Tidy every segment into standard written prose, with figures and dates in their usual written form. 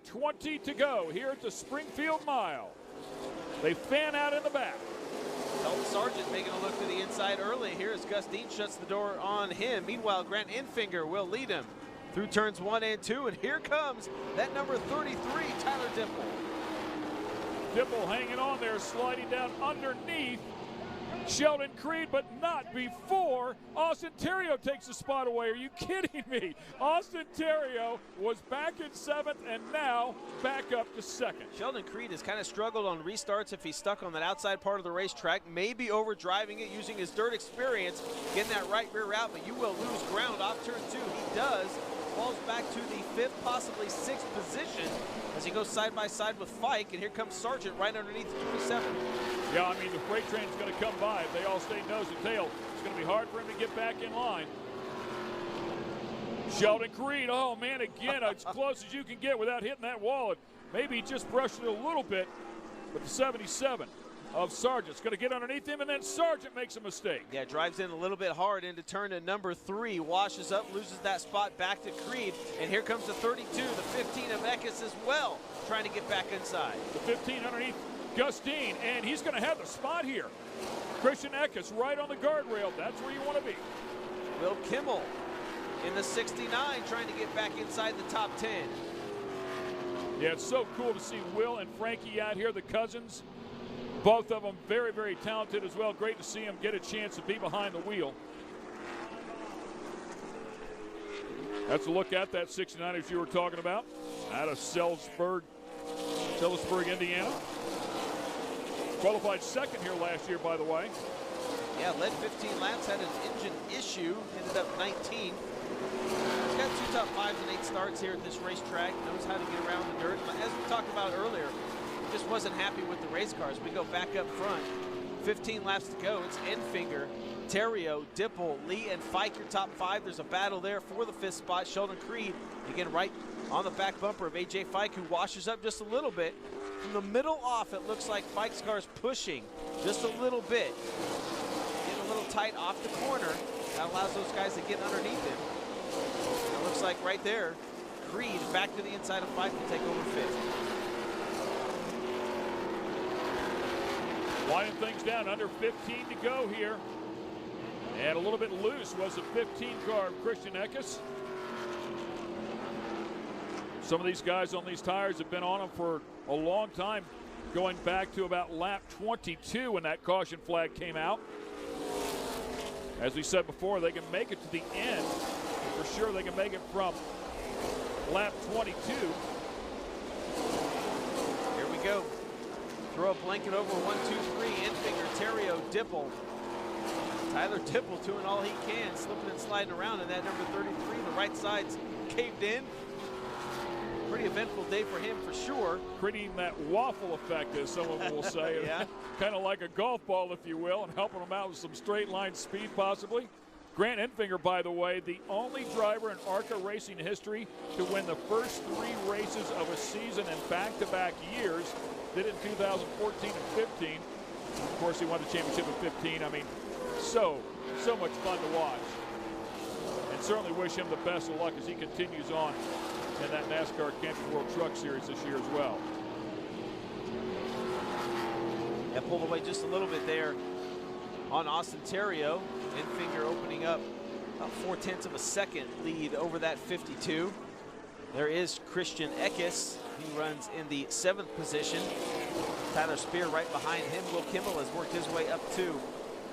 20 to go here at the Springfield Mile. They fan out in the back. Dalton Sargent making a look to the inside early here as Gus Dean shuts the door on him. Meanwhile, Grant Enfinger will lead him through turns 1 and 2, and here comes that number 33, Tyler Dipple. Dipple hanging on there, sliding down underneath Sheldon Creed, but not before Austin Theriault takes the spot away. Are you kidding me? Austin Theriault was back in 7th and now back up to 2nd. Sheldon Creed has kind of struggled on restarts if he's stuck on that outside part of the racetrack, maybe overdriving it using his dirt experience, getting that right rear out, but you will lose ground off turn 2. He does. Falls back to the 5th, possibly 6th position as he goes side by side with Fike, and here comes Sargent right underneath the 27. Yeah, I mean, the freight train's going to come by. If they all stay nose to tail, it's going to be hard for him to get back in line. Sheldon Creed, oh man, again, as close as you can get without hitting that wall. Maybe he just brushed it a little bit, but the 77 of Sargent's going to get underneath him, and then Sargent makes a mistake. Yeah, drives in a little bit hard into turn to number 3, washes up, loses that spot back to Creed, and here comes the 32, the 15 of Eckes as well, trying to get back inside. The 15 underneath Gus Dean, and he's going to have the spot here. Christian Eckes right on the guardrail. That's where you want to be. Will Kimmel in the 69 trying to get back inside the top 10. Yeah, it's so cool to see Will and Frankie out here, the cousins. Both of them very, very talented as well. Great to see them get a chance to be behind the wheel. That's a look at that 69 as you were talking about. Out of Salisbury, Indiana. Qualified 2nd here last year, by the way. Yeah, led 15 laps, had an engine issue, ended up 19. He's got 2 top 5s and 8 starts here at this racetrack. Knows how to get around the dirt. As we talked about earlier, just wasn't happy with the race cars. We go back up front. 15 laps to go. It's Enfinger, Theriault, Dipple, Lee, and Fike, your top 5. There's a battle there for the 5th spot. Sheldon Creed, again, right on the back bumper of A.J. Fike, who washes up just a little bit. From the middle off, it looks like Fike's car's pushing just a little bit. Getting a little tight off the corner. That allows those guys to get underneath him. And it looks like right there, Creed back to the inside of Fike to take over 5th. Winding things down, under 15 to go here. And a little bit loose was the 15 car of Christian Eckes. Some of these guys on these tires have been on them for a long time, going back to about lap 22 when that caution flag came out. As we said before, they can make it to the end. For sure they can make it from lap 22. Here we go. Throw a blanket over 1, 2, 3. Enfinger, Theriault, Dipple. Tyler Dipple doing all he can, slipping and sliding around in that number 33. The right side's caved in. Pretty eventful day for him for sure. Creating that waffle effect, as some of them will say. Yeah. Kind of like a golf ball, if you will, and helping them out with some straight line speed possibly. Grant Enfinger, by the way, the only driver in ARCA racing history to win the first 3 races of a season in back-to-back years. Did it in 2014 and 15. Of course, he won the championship in 15. I mean, so much fun to watch. And certainly wish him the best of luck as he continues on in that NASCAR Camping World Truck Series this year as well. Yeah, pulled away just a little bit there on Austin Theriault. Enfinger opening up about 0.4 of a second lead over that 52. There is Christian Eckes. He runs in the 7th position. Tyler Spear right behind him. Will Kimmel has worked his way up to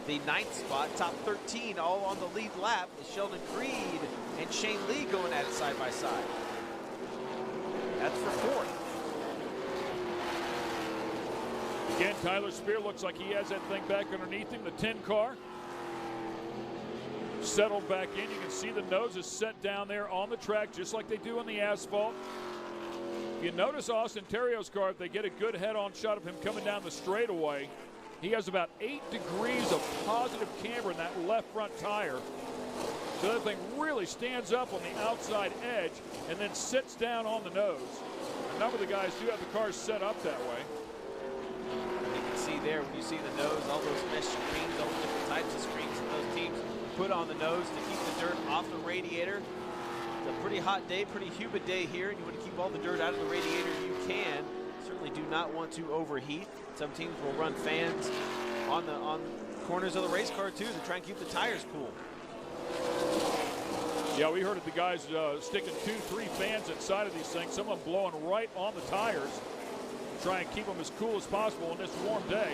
the 9th spot. Top 13 all on the lead lap with Sheldon Creed and Shane Lee going at it side by side. That's for 4th. Again, Tyler Spear looks like he has that thing back underneath him, the 10 car. Settled back in. You can see the nose is set down there on the track just like they do on the asphalt. If you notice Austin Theriault's car, if they get a good head-on shot of him coming down the straightaway, he has about 8 degrees of positive camber in that left front tire. So that thing really stands up on the outside edge and then sits down on the nose. A number of the guys do have the cars set up that way. You can see there when you see the nose, all those mesh screens, all the different types of screens that those teams put on the nose to keep the dirt off the radiator. It's a pretty hot day, pretty humid day here, and you want to keep all the dirt out of the radiator you can. Certainly do not want to overheat. Some teams will run fans on corners of the race car too to try and keep the tires cool. Yeah, we heard of the guys sticking 2-3 fans inside of these things, some of them blowing right on the tires, try and keep them as cool as possible on this warm day.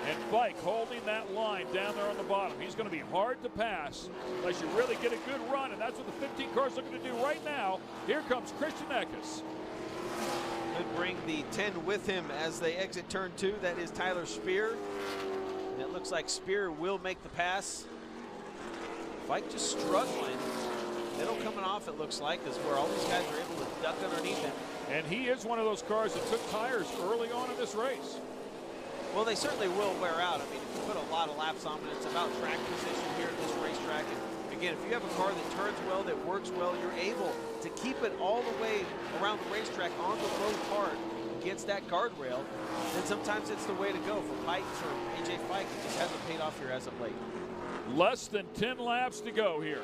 And Fike holding that line down there on the bottom. He's going to be hard to pass unless you really get a good run, and that's what the 15 car's looking to do right now. Here comes Christian Eckes. Could bring the 10 with him as they exit turn 2. That is Tyler Spear. And it looks like Spear will make the pass. Fike just struggling. Middle coming off, it looks like, is where all these guys are able to duck underneath him. And he is one of those cars that took tires early on in this race. Well, they certainly will wear out. I mean, if you put a lot of laps on it, it's about track position here at this racetrack. And again, if you have a car that turns well, that works well, you're able to keep it all the way around the racetrack on the low part against that guardrail, then sometimes it's the way to go. For Pike, for AJ Fike, it just hasn't paid off here as of late. Less than 10 laps to go here.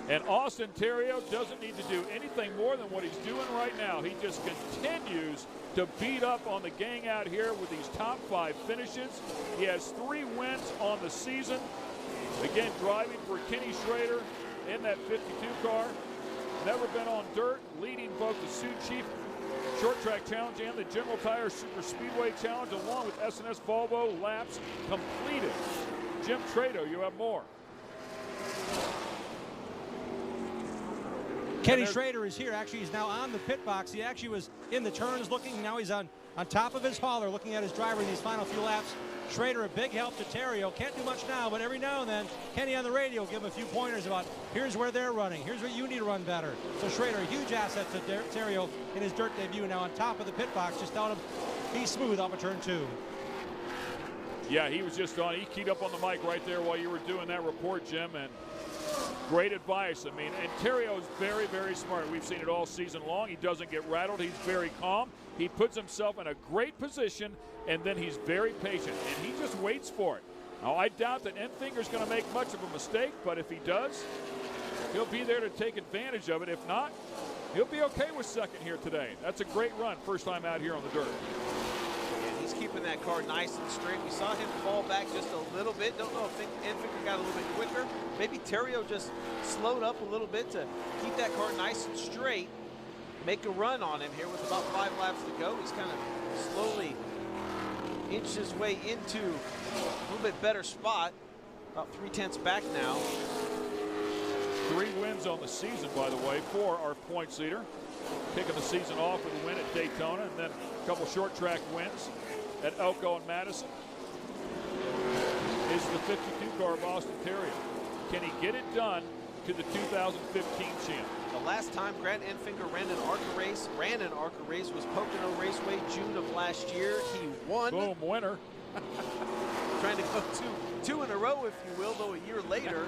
And Austin Theriault doesn't need to do anything more than what he's doing right now. He just continues to beat up on the gang out here with these top 5 finishes. He has 3 wins on the season. Again, driving for Kenny Schrader in that 52 car. Never been on dirt, leading both the Sioux Chief Short Track Challenge and the General Tire Super Speedway Challenge, along with SNS Volvo laps completed. Jim Trado, you have more. Kenny Schrader is here. Actually, he's now on the pit box. He actually was in the turns looking. Now he's on top of his hauler looking at his driver in these final few laps. Schrader, a big help to Theriault. Can't do much now, but every now and then, Kenny on the radio will give him a few pointers about here's where they're running. Here's where you need to run better. So Schrader, a huge asset to Theriault in his dirt debut. Now on top of the pit box, just down him. He's smooth off of turn 2. Yeah, he was just on. He keyed up on the mic right there while you were doing that report, Jim, and great advice. I mean, and Theriault is very, very smart. We've seen it all season long. He doesn't get rattled. He's very calm. He puts himself in a great position, and then he's very patient, and he just waits for it. Now, I doubt that Enfinger's going to make much of a mistake, but if he does, he'll be there to take advantage of it. If not, he'll be okay with second here today. That's a great run, first time out here on the dirt. And he's keeping that car nice and straight. We saw him fall back just a little bit. Don't know if Enfinger got a little bit quicker. Maybe Theriault just slowed up a little bit to keep that car nice and straight. Make a run on him here with about 5 laps to go. He's kind of slowly inched his way into a little bit better spot. About 3/10 back now. 3 wins on the season, by the way, for our points leader. Kicking the season off with a win at Daytona, and then a couple short track wins at Elko and Madison. Is the 52 car of Austin Theriault. Can he get it done to the 2015 champ? The last time Grant Enfinger ran an ARCA race was Pocono Raceway, June of last year. He won. Boom, winner. Trying to go two in a row, if you will, though a year later,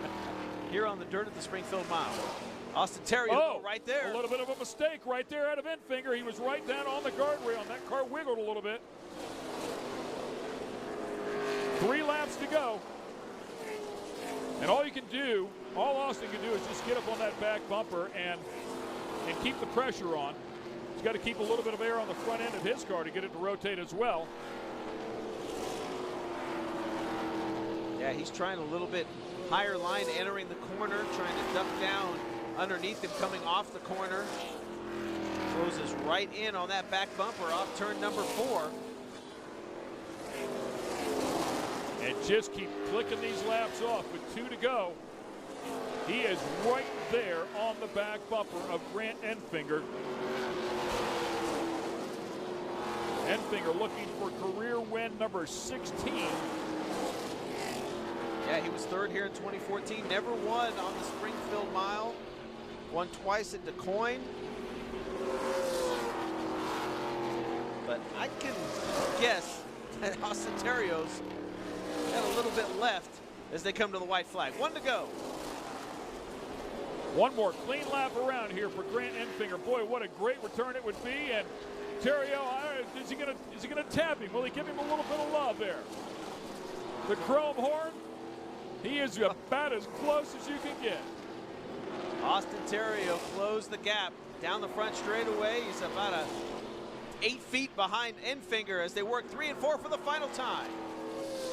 here on the dirt at the Springfield Mile. Austin Theriault right there. A little bit of a mistake right there out of Enfinger. He was right down on the guardrail, and that car wiggled a little bit. 3 laps to go. And all Austin can do is just get up on that back bumper and keep the pressure on. He's got to keep a little bit of air on the front end of his car to get it to rotate as well. Yeah, he's trying a little bit higher line entering the corner, trying to duck down underneath him coming off the corner. Closes right in on that back bumper off turn number 4. And just keep clicking these laps off with 2 to go. He is right there on the back bumper of Grant Enfinger. Enfinger looking for career win number 16. Yeah, he was 3rd here in 2014. Never won on the Springfield Mile. Won twice at DeCoin. But I can guess that Austin Theriault's got a little bit left as they come to the white flag. 1 to go. One more clean lap around here for Grant Enfinger. Boy, what a great return it would be. And Theriault, is he gonna tap him? Will he give him a little bit of love there? The chrome horn. He is about as close as you can get. Austin Terrio closed the gap down the front straightaway. He's about 8 feet behind Enfinger as they work 3 and 4 for the final time.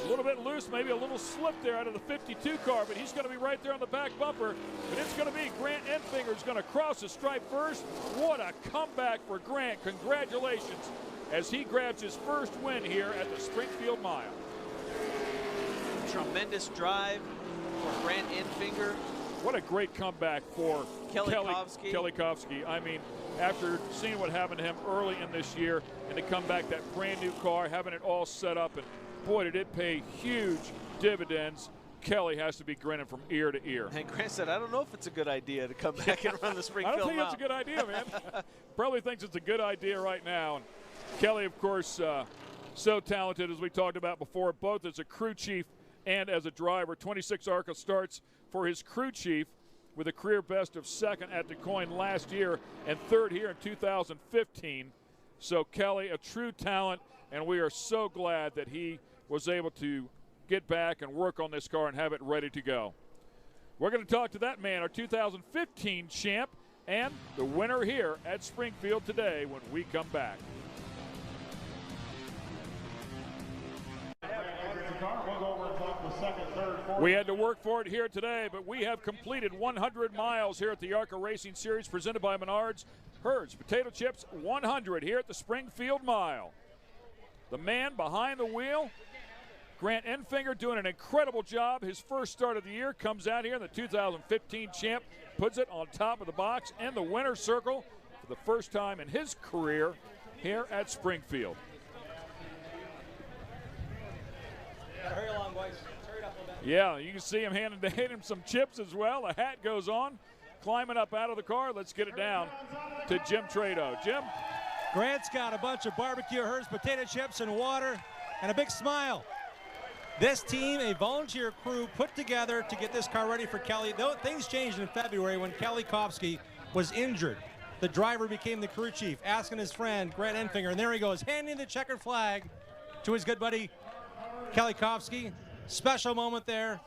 A little bit loose, maybe a little slip there out of the 52 car, but he's going to be right there on the back bumper. But it's going to be Grant Enfinger is going to cross the stripe first. What a comeback for Grant. Congratulations as he grabs his first win here at the Springfield Mile. Tremendous drive for Grant Enfinger. What a great comeback for Kelly Kovsky. I mean, after seeing what happened to him early in this year and to come back that brand new car, having it all set up, and boy, did it pay huge dividends. Kelly has to be grinning from ear to ear. And Grant said, I don't know if it's a don't come back and run the Springfield I don't think Mile. it's a good idea, man. Probably thinks it's a good idea right now. And Kelly, of course, so talented, as we talked about before, both as a crew chief and as a driver. 26 ARCA starts for his crew chief with a career best of second at DuQuoin last year and third here in 2015. So Kelly, a true talent, and we are so glad that he was able to get back and work on this car and have it ready to go. We're going to talk to that man, our 2015 champ, and the winner here at Springfield today when we come back. We had to work for it here today, but we have completed 100 miles here at the ARCA Racing Series presented by Menards. Herds Potato Chips 100 here at the Springfield Mile. The man behind the wheel, Grant Enfinger, doing an incredible job. His first start of the year comes out here in the 2015 champ, puts it on top of the box in the winner's circle for the first time in his career here at Springfield. Hurry along, boys. Hurry it up a little bit. Yeah, you can see him handing him some chips as well. The hat goes on. Climbing up out of the car, let's get it down to Jim Trado. Jim? Grant's got a bunch of barbecue Hertz potato chips and water and a big smile. This team, a volunteer crew put together to get this car ready for Kelly. Though things changed in February when Kelly Kovsky was injured. The driver became the crew chief, asking his friend, Grant Enfinger, and there he goes, handing the checkered flag to his good buddy, Kelly Kovsky. Special moment there.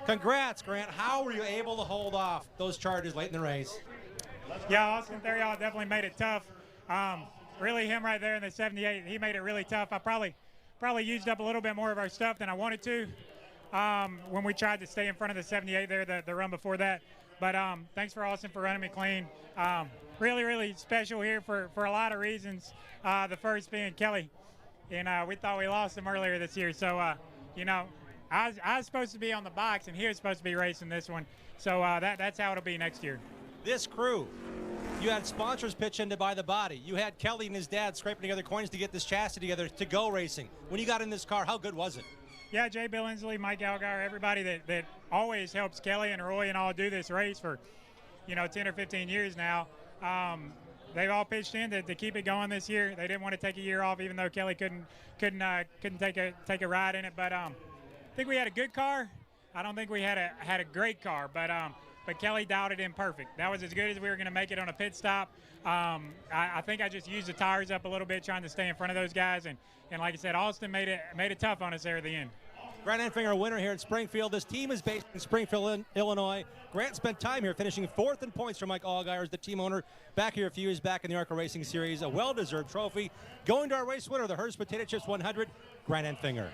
Congrats, Grant. How were you able to hold off those charges late in the race? Yeah, Austin Theriault definitely made it tough. Really, him right there in the 78, he made it really tough. I probably used up a little bit more of our stuff than I wanted to when we tried to stay in front of the 78 there, the run before that. But thanks for Austin for running me clean. Really, really special here for a lot of reasons. The first being Kelly. And we thought we lost him earlier this year. So, you know, I was supposed to be on the box, and he was supposed to be racing this one. So that's how it'll be next year. This crew, you had sponsors pitch in to buy the body. You had Kelly and his dad scraping together coins to get this chassis together to go racing. When you got in this car, how good was it? Yeah, Jay Billingsley, Mike Algar, everybody that always helps Kelly and Roy and all do this race for, 10 or 15 years now. They've all pitched in to keep it going this year. They didn't want to take a year off, even though Kelly couldn't take a ride in it. But I think we had a good car. I don't think we had a great car, but Kelly dialed it in perfect. That was as good as we were going to make it on a pit stop. I think I just used the tires up a little bit, trying to stay in front of those guys, and like I said, Austin made it tough on us there at the end. Grant Enfinger, a winner here at Springfield. This team is based in Springfield, Illinois. Grant spent time here, finishing fourth in points for Mike Allgaier as the team owner. Back here a few years back in the ARCA Racing Series, a well-deserved trophy. Going to our race winner, the Hertz Potato Chips 100, Grant Enfinger.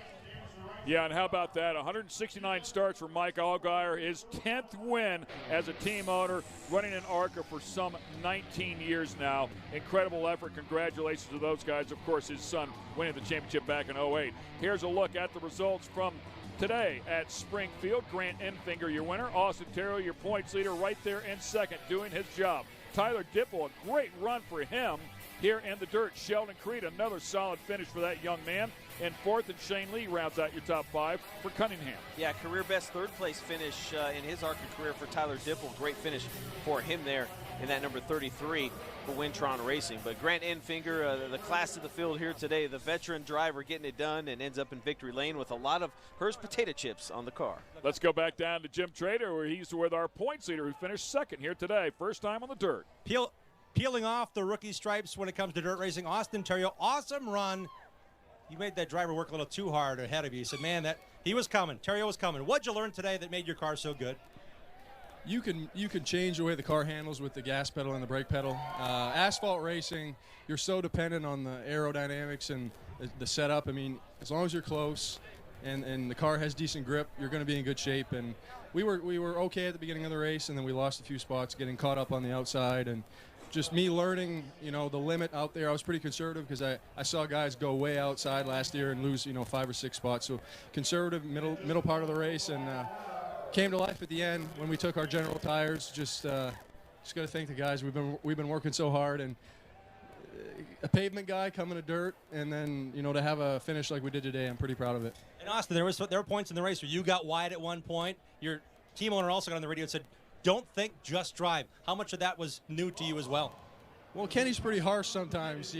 Yeah, and how about that? 169 starts for Mike Allgaier, his 10th win as a team owner, running in ARCA for some 19 years now. Incredible effort. Congratulations to those guys. Of course, his son winning the championship back in 08. Here's a look at the results from today at Springfield. Grant Enfinger, your winner. Austin Terrio, your points leader, right there in second, doing his job. Tyler Dipple, a great run for him here in the dirt. Sheldon Creed, another solid finish for that young man. And fourth, and Shane Lee rounds out your top five for Cunningham. Yeah, career best third place finish in his ARCA career for Tyler Dipple. Great finish for him there in that number 33 for Wintron Racing. But Grant Enfinger, the class of the field here today, the veteran driver getting it done, and ends up in victory lane with a lot of Hertz potato chips on the car. Let's go back down to Jim Trader, where he's with our points leader, who finished second here today, first time on the dirt. Peeling off the rookie stripes when it comes to dirt racing, Austin Terrio, awesome run. You made that driver work a little too hard ahead of you. He said, man, He was coming. Terrio was coming. What'd you learn today that made your car so good? You can change the way the car handles with the gas pedal and the brake pedal. Asphalt racing, you're so dependent on the aerodynamics and the setup. I mean, as long as you're close and the car has decent grip, you're going to be in good shape. And we were okay at the beginning of the race, and then we lost a few spots, getting caught up on the outside. And just me learning, the limit out there. I was pretty conservative because I saw guys go way outside last year and lose, 5 or 6 spots. So conservative middle part of the race, and came to life at the end when we took our General tires. Just got to thank the guys. We've been working so hard, and a pavement guy coming to dirt, and then to have a finish like we did today, I'm pretty proud of it. And Austin, there were points in the race where you got wide at one point. Your team owner also got on the radio and said, "Don't think, just drive." How much of that was new to you as well? Well, Kenny's pretty harsh sometimes.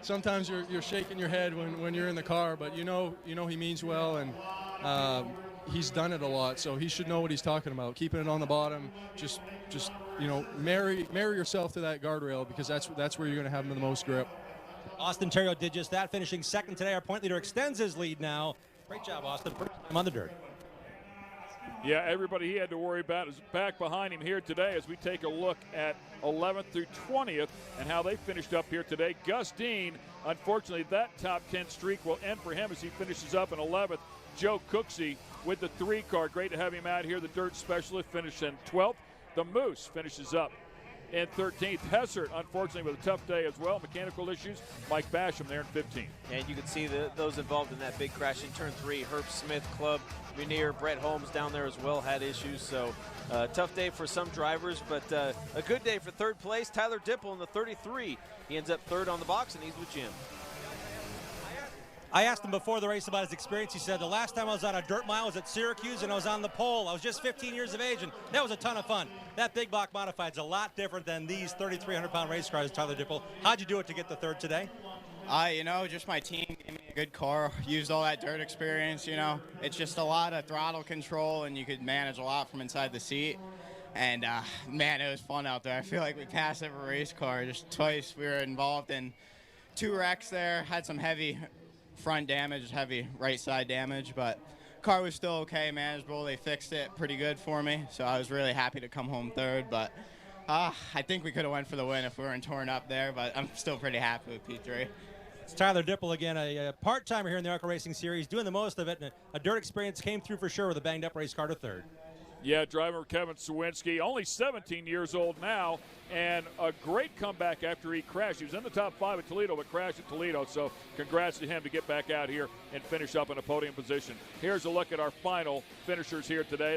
Sometimes you're shaking your head when you're in the car, but he means well, and he's done it a lot, so he should know what he's talking about. Keeping it on the bottom, just marry yourself to that guardrail, because that's where you're going to have the most grip. Austin Terrio did just that, finishing second today. Our point leader extends his lead now. Great job, Austin. First time on the dirt. Yeah, everybody he had to worry about is back behind him here today as we take a look at 11th through 20th and how they finished up here today. Gus Dean, unfortunately, that top 10 streak will end for him as he finishes up in 11th. Joe Cooksey with the 3 car. Great to have him out here. The dirt specialist finished in 12th. The Moose finishes up in 13th. Hessert, unfortunately, with a tough day as well. Mechanical issues. Mike Basham there in 15th. And you can see those involved in that big crash in turn 3. Herb Smith, Club, Munier, Brett Holmes down there as well had issues. So tough day for some drivers, but a good day for third place. Tyler Dipple in the 33. He ends up third on the box, and he's with Jim. I asked him before the race about his experience. He said, the last time I was on a dirt mile was at Syracuse, and I was on the pole. I was just 15 years of age, and that was a ton of fun. That big block modified is a lot different than these 3,300-pound race cars, Tyler Dipple. How'd you do it to get the third today? Just my team gave me a good car, used all that dirt experience, It's just a lot of throttle control, and you could manage a lot from inside the seat. And, man, it was fun out there. I feel like we passed every race car. Just twice we were involved in 2 wrecks there, had some heavy front damage, heavy right side damage, but car was still okay, manageable. They fixed it pretty good for me, so I was really happy to come home third. But I think we could have went for the win if we weren't torn up there, but I'm still pretty happy with P3. It's Tyler Dipple again, a part-timer here in the ARCA Racing Series, doing the most of it, and a dirt experience came through for sure with a banged-up race car to third. Yeah, driver Kevin Sawinski, only 17 years old now, and a great comeback after he crashed. He was in the top 5 at Toledo, but crashed at Toledo, so congrats to him to get back out here and finish up in a podium position. Here's a look at our final finishers here today.